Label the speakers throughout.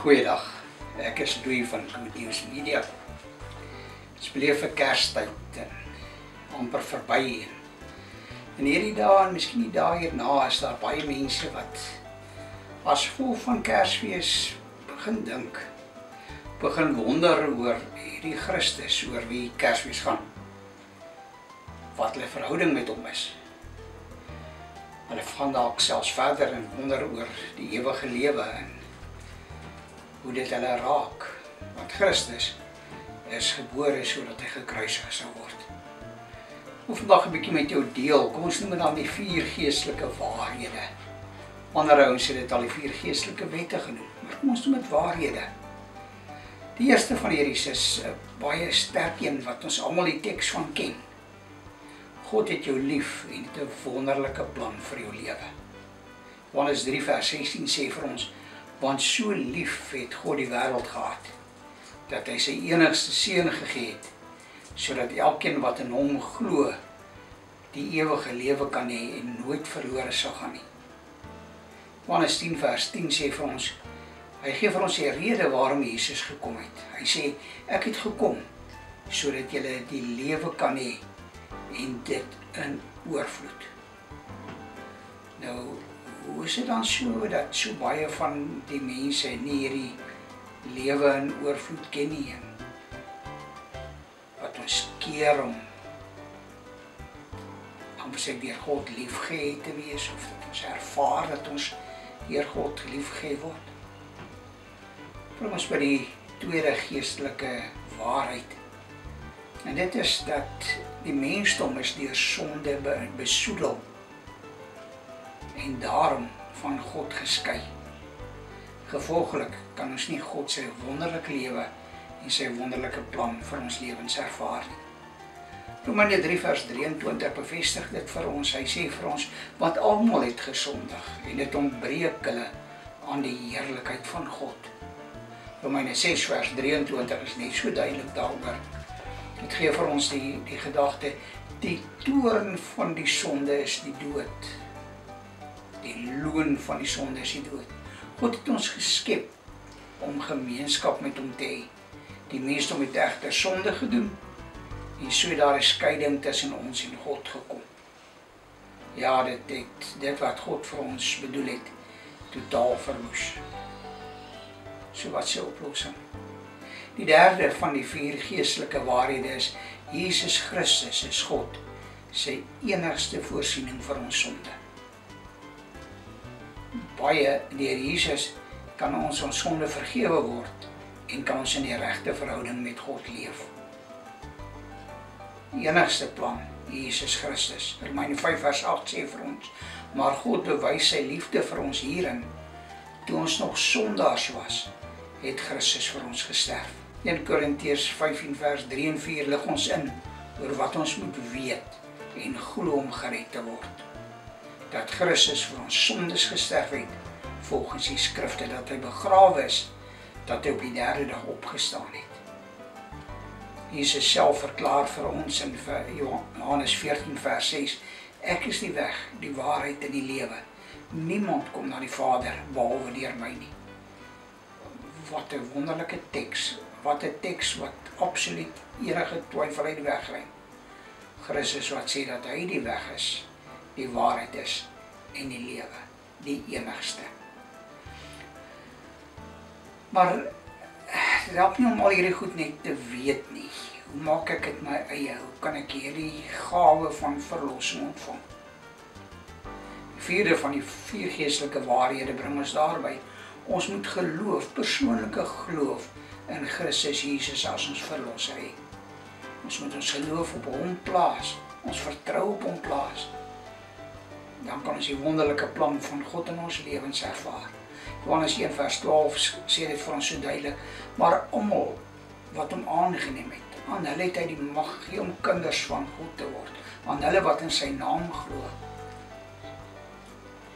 Speaker 1: Goeiedag, ek is Louis van Good News Media. Ons beleef vir Kerstyd en amper verby. En hierdie dae en miskien die dae hierna is daar baie mense wat as gevolg van Kersfees begin dink, begin wonder oor hierdie Christus, oor wie Kersfees gaan. Wat hulle verhouding met hom is. Hulle gaan dalk selfs verder en wonder oor die ewige lewe en hoe dit hulle raak, want Christus is gebore sodat hy gekruisig sou word. Ek wil vandag 'n bietjie met jou deel, kom ons noem dit dan die 4 geestelike waarhede. Ander ouens het dit al die 4 geestelike wette genoem, maar kom ons noem dit waarhede. Die eerste van hierdie is 'n baie sterk een wat ons almal die teks van ken. God het jou lief en het 'n wonderlike plan vir jou lewe. Johannes 3 vers 16 sê vir ons, want so lief het God die wêreld gehad, dat hy sy enigste seun gegee het, sodat elkeen wat in hom glo, die ewige lewe kan hê en nooit verlore sal gaan nie. Johannes 10 vers 10 sê vir ons, hy gee vir ons die rede waarom Jesus gekom het. Hy sê, ek het gekom, sodat julle die lewe kan hê, en dit in oorvloed. Nou, hoe is dit dan so dat so baie van die mense nie hierdie lewe in oorvloed ken nie? Wat ons keer om sê deur God liefgehad te wees, of dat ons ervaar dat ons deur God liefgehad word. Kom ons by die tweede geestelike waarheid. En dit is dat die mensdom is deur sonde besoedel en daarom van God geskei. Gevolglik kan ons nie God sy wonderlike lewe en sy wonderlike plan vir ons lewens ervaar nie. Romeine 3 vers 23 bevestig dit vir ons. Hy sê vir ons, want almal het gesondig en dit ontbreek hulle aan die heerlikheid van God. Romeine 6 vers 23 is net so duidelik daaroor. Dit gee vir ons die gedagte, die toorn van die sonde is die dood. Die loon van die sonde is die dood. God het ons geskep om gemeenskap met hom te hê. Die mensdom het egter sonde gedoen en so daar 'n skeiding tussen ons en God gekom. Ja, dit wat God vir ons bedoel het, totaal verwoes. So wat se oplossing? Die derde van die 4 geestelike waarhede is, Jesus Christus is God, sy enigste voorsiening vir ons sonde. Baie deur Jesus kan ons sonde vergewe word en kan ons in die regte verhouding met God leef. Die enigste plan, Jesus Christus. Romeine 5 vers 8 sê vir ons, maar God bewys sy liefde vir ons hierin, toe ons nog sondaars was, het Christus vir ons gesterf. 1 Korintiërs 15 vers 3 en 4 lig ons in oor wat ons moet weet en glo om gered te word. Dat Christus vir ons sondes gesterf het, volgens die skrifte, dat hy begrawe is, dat hy op die 3de dag opgestaan het. Jesus self verklaar vir ons in Johannes 14 vers 6, ek is die weg, die waarheid en die lewe. Niemand kom na die Vader behalwe deur my nie. Wat 'n wonderlike teks. Wat 'n teks wat absoluut enige twyfel uit die weg ruim. Christus wat sê dat hy die weg is, die waarheid is en die lewe, die enigste. Maar dit help nie om al hierdie goed net te weet nie. Hoe maak ek dit my eie? Hoe kan ek hierdie gawe van verlossing ontvang? Die 4de van die 4 geestelike waarhede bring ons daarby. Ons moet geloof, persoonlike geloof in Christus Jesus as ons verlosser hê. Ons moet ons geloof op hom plaas, ons vertrou op hom plaas. Dan kan ons die wonderlike plan van God in ons lewens ervaar. Johannes 1 vers 12 sê dit vir ons so duidelik, maar almal wat hom aangeneem het, aan hulle het hy die mag gegee om kinders van God te word, aan hulle wat in sy naam glo.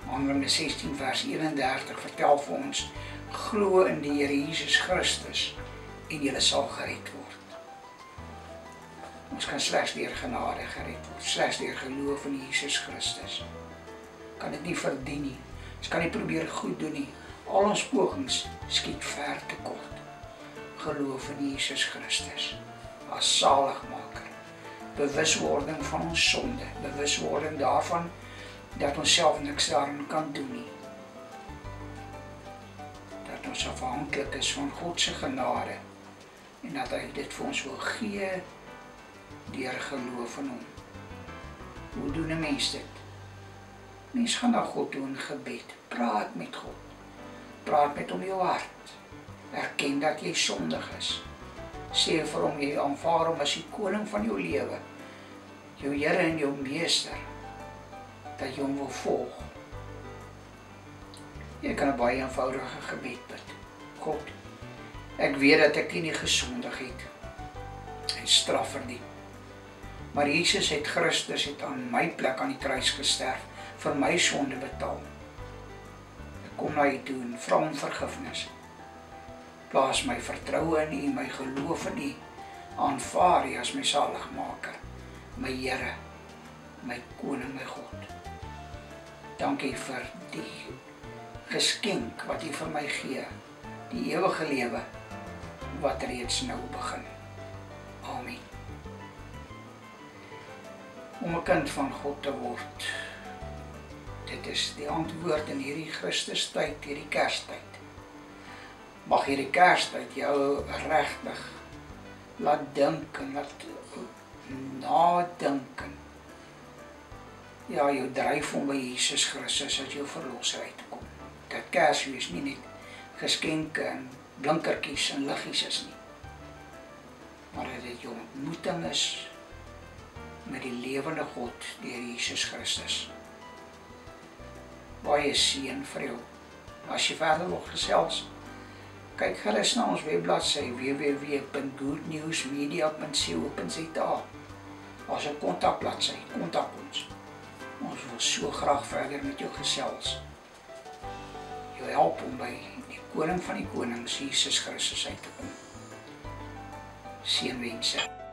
Speaker 1: Handelinge 16 vers 31 vertel vir ons, glo in die Here Jesus Christus en julle sal gered word. Ons kan slegs deur genade gered word, slegs deur geloof in Jesus Christus. Kan dit nie verdien nie. Ons kan nie probeer goed doen nie. Al ons pogings skiet ver te kort. Geloof in Jesus Christus as saligmaker. Bewuswording van ons sonde, bewuswording daarvan dat ons self niks daarin kan doen nie. Dat ons afhanklik is van God se genade en dat hy dit vir ons wil gee deur geloof in hom. Hoe doen 'n mens dit? Mens gaan na God toe in gebed, praat met God. Praat met hom in jou hart. Erken dat jy sondig is. Sê vir hom jy aanvaar hom as die koning van jou lewe, jou Here en jou meester, dat jy hom wil volg. Jy kan 'n baie eenvoudige gebed bid. God, ek weet dat ek nie gesondig het en straf verdien. Maar Jesus Christus het aan my plek aan die kruis gesterf, vir my sonde betaal. Ek kom na U toe en vra om vergifnis. Plaas my vertroue in U, my geloof in U, aanvaar U as my saligmaker, my Here, my koning, my God. Dankie vir die geskenk wat U vir my gee, die ewige lewe wat reeds nou begin. Amen. Om 'n kind van God te word, dit is die antwoord in hierdie Christustyd, hierdie Kerstyd. Mag hierdie Kerstyd jou regtig laat dink en laat nadink. Ja, jou dryf om by Jesus Christus as jou verlosser uit te kom. Dat Kersfees nie net geskenke en blinkertjies en liggies is nie, maar dat dit jou ontmoeting is met die lewende God deur Jesus Christus. Baie seën vir jou. As jy verder wil gesels, kyk gerus na ons webbladsy www.goodnewsmedia.co.za. As 'n kontakbladsy, kontak ons. Ons wil so graag verder met jou gesels. Jou help om by die koning van die konings, Jesus Christus uit te kom. Seënwense.